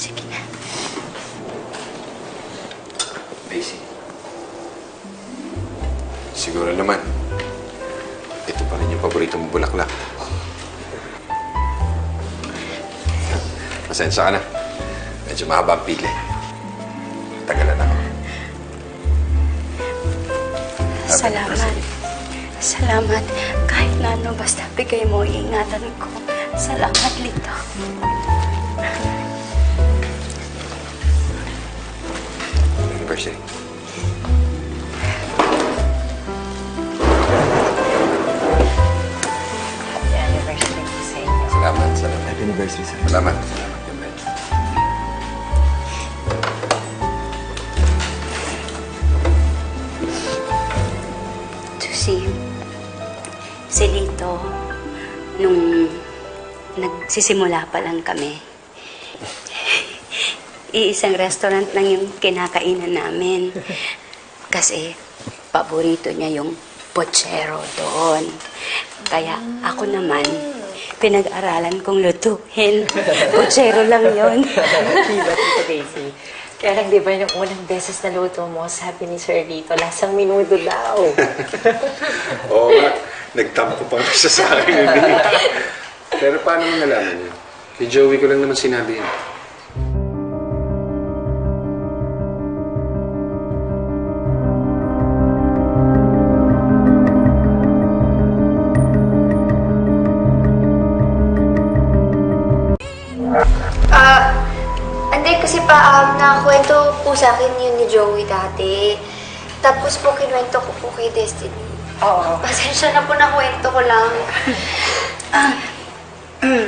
Sige na. Daisy. Siguro naman, ito pa rin yung paborito mong bulaklak. Pasensya ka na. Medyo mahaba ang pili. Tagalan ako. Salamat. Salamat. Kahit na ano, basta bigay mo, iingatan ko. Salamat, Lito. Anniversary. Happy anniversary po sa inyo. Salamat, salamat. Happy anniversary, sir. Salamat. Salamat, Gabriel. Si Lito, nung nagsisimula pa lang kami, iisang restaurant lang yung kinakainan namin. Kasi paborito niya yung pochero doon. Kaya ako naman, pinag-aralan kong lutuhin. Pochero lang yon. Diba, Tito Daisy? Kaya lang, di ba yung unang beses na luto mo, sabi ni Sir Lito, lasang minuto daw. Oo nga. Nagtampo pa nga siya sa akin. Pero paano mo nalaman yun? Kay Joey ko lang naman sinabi yun. Hindi kasi nakakwento po sa akin yun ni Joey dati. Tapos po kinuwento ko po kay Destiny. Oo. Pasensya na po, nakwento ko lang.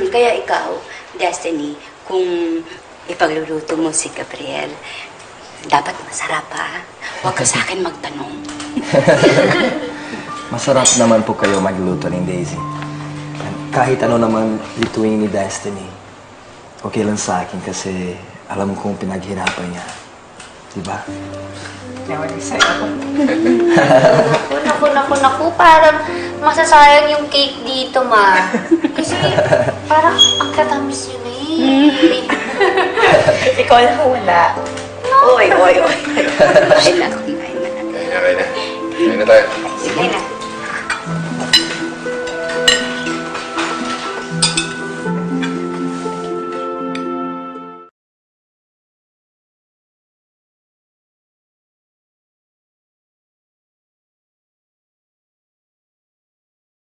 Kaya ikaw, Destiny, kung ipagluluto mo si Gabriel, dapat masarap, ha? Huwag ka sa akin magtanong. Masarap naman po kayo magluto ni Daisy. Kahit ano naman lutuin ni Destiny, okay lang sa akin kasi alam kong pinaghirapan niya. Diba? Naman sa'yo ako. Naku. Parang masasayang yung cake dito, ma. Kasi parang ang katamis yun eh. Ikaw lang wala. Oy. Ay, naku, kumain na natin. Kaya na. Kaya na tayo. Sige na.